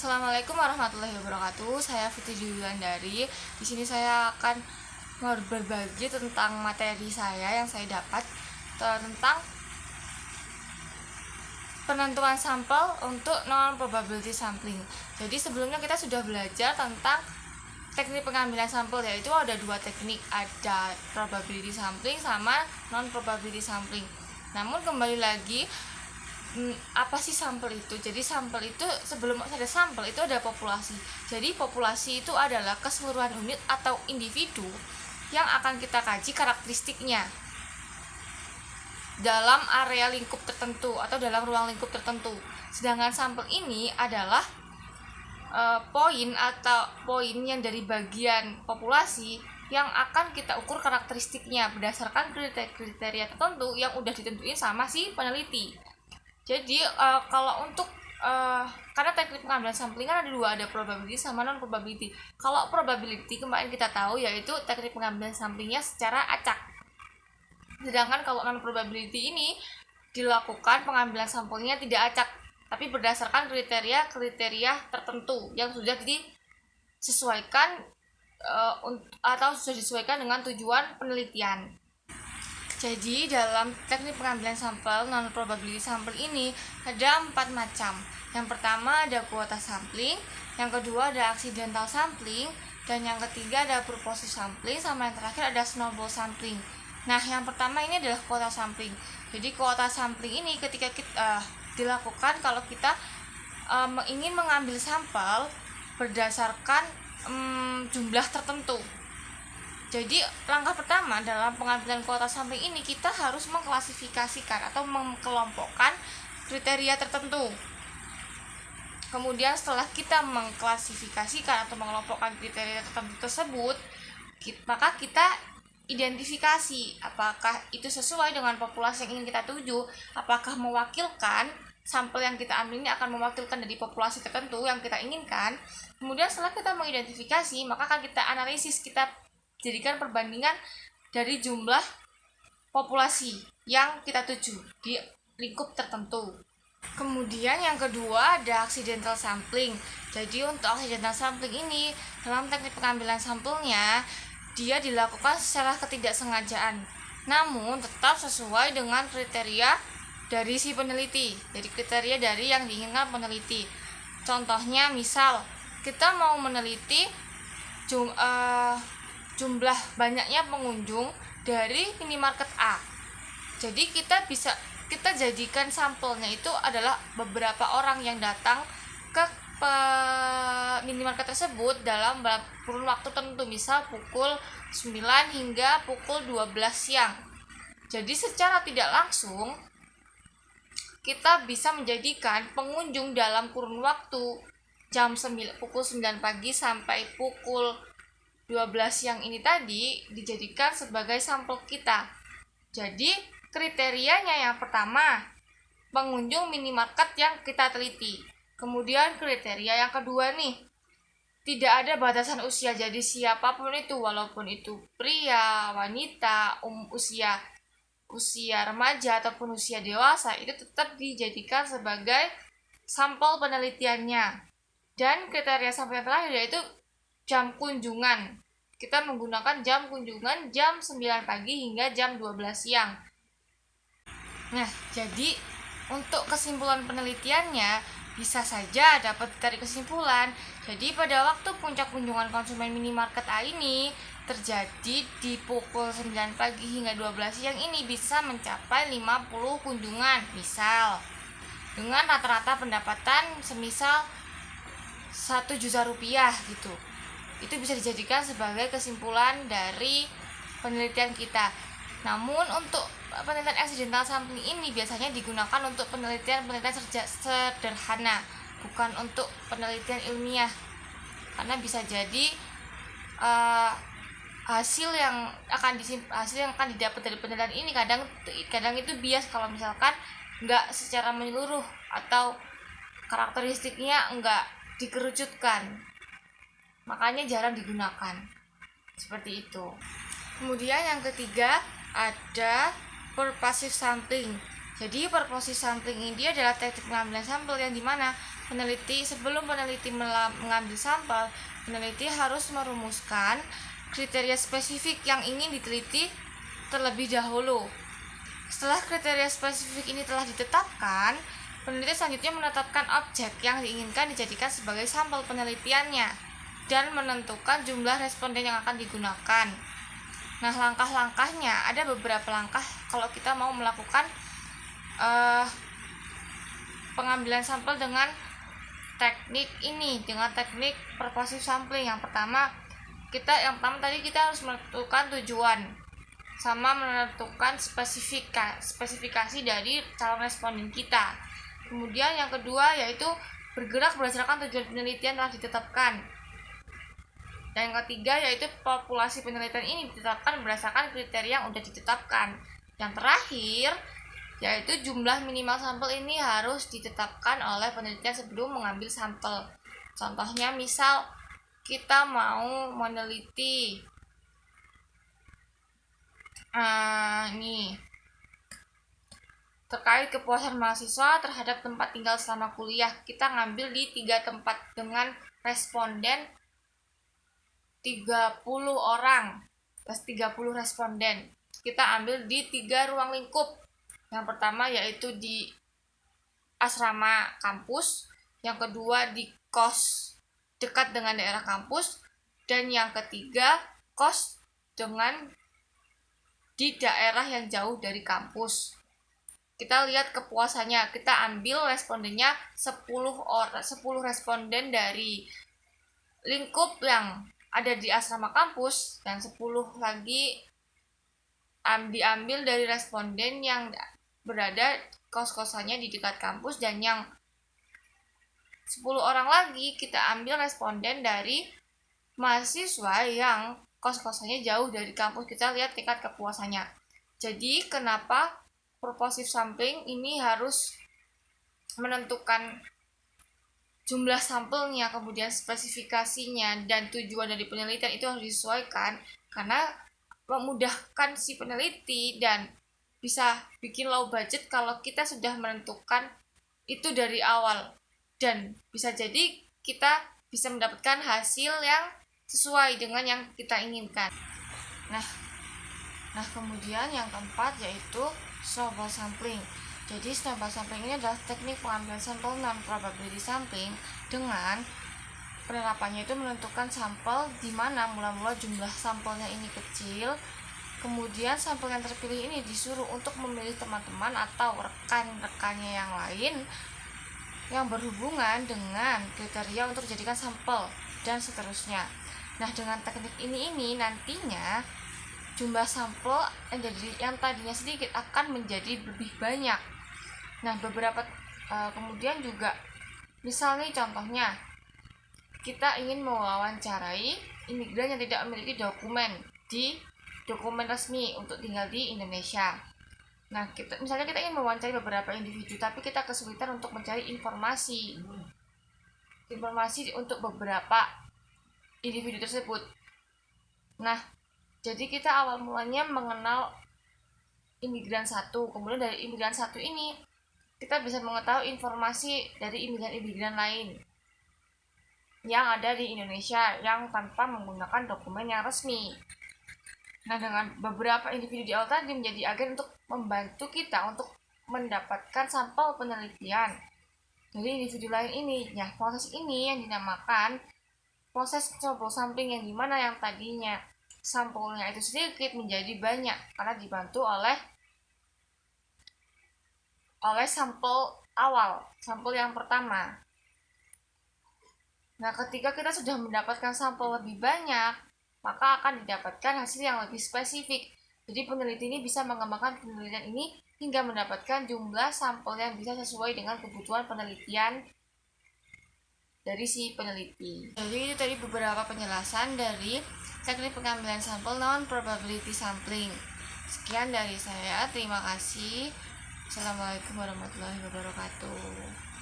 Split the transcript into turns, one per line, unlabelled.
Assalamualaikum warahmatullahi wabarakatuh. Saya Fitri Juliandari. Di sini saya akan berbagi tentang materi saya yang saya dapat tentang penentuan sampel untuk non probability sampling. Jadi sebelumnya kita sudah belajar tentang teknik pengambilan sampel, yaitu ada dua teknik, ada probability sampling sama non probability sampling. Namun kembali lagi, apa sih sampel itu? Jadi sampel itu, sebelum ada sampel itu ada populasi. Jadi populasi itu adalah keseluruhan unit atau individu yang akan kita kaji karakteristiknya dalam area lingkup tertentu atau dalam ruang lingkup tertentu. Sedangkan sampel ini adalah poin atau poin yang dari bagian populasi yang akan kita ukur karakteristiknya berdasarkan kriteria tertentu yang udah ditentuin sama si peneliti. Jadi kalau untuk karena teknik pengambilan sampling kan ada dua, ada probability sama non probability. Kalau probability kemarin kita tahu yaitu teknik pengambilan samplingnya secara acak. Sedangkan kalau non probability ini dilakukan pengambilan sampelnya tidak acak, tapi berdasarkan kriteria tertentu yang sudah disesuaikan atau sudah disesuaikan dengan tujuan penelitian. Jadi dalam teknik pengambilan sampel non probability sampel ini ada 4 macam. Yang pertama ada kuota sampling, yang kedua ada accidental sampling, dan yang ketiga ada purposive sampling, sama yang terakhir ada snowball sampling. Nah, yang pertama ini adalah kuota sampling. Jadi kuota sampling ini ketika kita dilakukan kalau kita ingin mengambil sampel berdasarkan jumlah tertentu. Jadi langkah pertama dalam pengambilan kuota sampling ini kita harus mengklasifikasikan atau mengelompokkan kriteria tertentu. Kemudian setelah kita mengklasifikasikan atau mengelompokkan kriteria tertentu tersebut, maka kita identifikasi apakah itu sesuai dengan populasi yang ingin kita tuju, apakah mewakilkan sampel yang kita ambil ini akan mewakilkan dari populasi tertentu yang kita inginkan. Kemudian setelah kita mengidentifikasi, maka akan kita analisis, kita jadikan perbandingan dari jumlah populasi yang kita tuju di lingkup tertentu. Kemudian yang kedua ada accidental sampling. Jadi untuk accidental sampling ini dalam teknik pengambilan sampelnya dia dilakukan secara ketidaksengajaan, namun tetap sesuai dengan kriteria dari si peneliti. Jadi kriteria dari yang diinginkan peneliti. Contohnya misal kita mau meneliti jumlah banyaknya pengunjung dari minimarket A. Jadi kita jadikan sampelnya itu adalah beberapa orang yang datang ke minimarket tersebut dalam kurun waktu tertentu, misal pukul 9 hingga pukul 12 siang. Jadi secara tidak langsung kita bisa menjadikan pengunjung dalam kurun waktu pukul 9 pagi sampai pukul 12 siang ini tadi dijadikan sebagai sampel kita. Jadi kriterianya yang pertama, pengunjung minimarket yang kita teliti. Kemudian kriteria yang kedua nih, tidak ada batasan usia. Jadi siapapun itu, walaupun itu pria, wanita, usia remaja ataupun usia dewasa, itu tetap dijadikan sebagai sampel penelitiannya. Dan kriteria sampel yang terakhir yaitu jam kunjungan. Kita menggunakan jam kunjungan jam 9 pagi hingga jam 12 siang. Nah, jadi untuk kesimpulan penelitiannya bisa saja dapat ditarik kesimpulan. Jadi pada waktu puncak kunjungan konsumen minimarket A ini terjadi di pukul 9 pagi hingga 12 siang ini bisa mencapai 50 kunjungan. Misal dengan rata-rata pendapatan semisal 1 juta rupiah gitu. Itu bisa dijadikan sebagai kesimpulan dari penelitian kita. Namun untuk penelitian accidental sampling ini biasanya digunakan untuk penelitian sederhana, bukan untuk penelitian ilmiah. Karena bisa jadi hasil yang akan didapat dari penelitian ini kadang itu bias kalau misalkan enggak secara menyeluruh atau karakteristiknya enggak dikerucutkan. Makanya jarang digunakan seperti itu. Kemudian yang ketiga ada purposive sampling. Jadi purposive sampling ini adalah teknik pengambilan sampel yang dimana sebelum peneliti mengambil sampel, peneliti harus merumuskan kriteria spesifik yang ingin diteliti terlebih dahulu. Setelah kriteria spesifik ini telah ditetapkan, peneliti selanjutnya menetapkan objek yang diinginkan dijadikan sebagai sampel penelitiannya dan menentukan jumlah responden yang akan digunakan. Nah, langkah-langkahnya ada beberapa langkah kalau kita mau melakukan pengambilan sampel dengan teknik purposive sampling. Yang pertama tadi kita harus menentukan tujuan sama menentukan spesifikasi dari calon responden kita. Kemudian yang kedua yaitu bergerak berdasarkan tujuan penelitian telah ditetapkan. Dan yang ketiga yaitu populasi penelitian ini ditetapkan berdasarkan kriteria yang sudah ditetapkan. Yang terakhir yaitu jumlah minimal sampel ini harus ditetapkan oleh penelitian sebelum mengambil sampel. Contohnya misal kita mau meneliti terkait kepuasan mahasiswa terhadap tempat tinggal selama kuliah. Kita ngambil di 3 tempat dengan responden 30 orang plus 30 responden. Kita ambil di 3 ruang lingkup. Yang pertama yaitu di asrama kampus, yang kedua di kos dekat dengan daerah kampus, dan yang ketiga kos di daerah yang jauh dari kampus. Kita lihat kepuasannya, kita ambil respondennya 10 responden dari lingkup yang ada di asrama kampus dan 10 lagi diambil dari responden yang berada kos-kosannya di dekat kampus, dan yang 10 orang lagi kita ambil responden dari mahasiswa yang kos-kosannya jauh dari kampus. Kita lihat tingkat kepuasannya. Jadi kenapa purposive sampling ini harus menentukan jumlah sampelnya, kemudian spesifikasinya dan tujuan dari penelitian itu harus disesuaikan, karena memudahkan si peneliti dan bisa bikin low budget kalau kita sudah menentukan itu dari awal, dan bisa jadi kita bisa mendapatkan hasil yang sesuai dengan yang kita inginkan. Nah, kemudian yang keempat yaitu snowball sampling. Jadi snowball sampling ini adalah teknik pengambilan sampel non-probability sampling, dengan penerapannya itu menentukan sampel di mana mula-mula jumlah sampelnya ini kecil. Kemudian sampel yang terpilih ini disuruh untuk memilih teman-teman atau rekan-rekannya yang lain yang berhubungan dengan kriteria untuk dijadikan sampel, dan seterusnya. Nah, dengan teknik ini nantinya jumlah sampel yang tadinya sedikit akan menjadi lebih banyak. Nah, kemudian juga misalnya contohnya kita ingin mewawancarai imigran yang tidak memiliki dokumen resmi untuk tinggal di Indonesia. Nah, misalnya kita ingin mewawancarai beberapa individu, tapi kita kesulitan untuk mencari informasi untuk beberapa individu tersebut. Nah, jadi kita awal mulanya mengenal imigran satu, kemudian dari imigran satu ini kita bisa mengetahui informasi dari imigran lain yang ada di Indonesia yang tanpa menggunakan dokumen yang resmi. Nah, dengan beberapa individu di awal tadi menjadi agen untuk membantu kita untuk mendapatkan sampel penelitian dari individu lain ini. Nah, proses ini yang dinamakan proses snowball sampling, yang dimana yang tadinya sampelnya itu sedikit menjadi banyak karena dibantu oleh sampel awal, sampel yang pertama. Nah, ketika kita sudah mendapatkan sampel lebih banyak, maka akan didapatkan hasil yang lebih spesifik. Jadi peneliti ini bisa mengembangkan penelitian ini hingga mendapatkan jumlah sampel yang bisa sesuai dengan kebutuhan penelitian dari si peneliti. Jadi itu tadi beberapa penjelasan dari teknik pengambilan sampel non-probability sampling. Sekian dari saya, terima kasih. Assalamualaikum warahmatullahi wabarakatuh.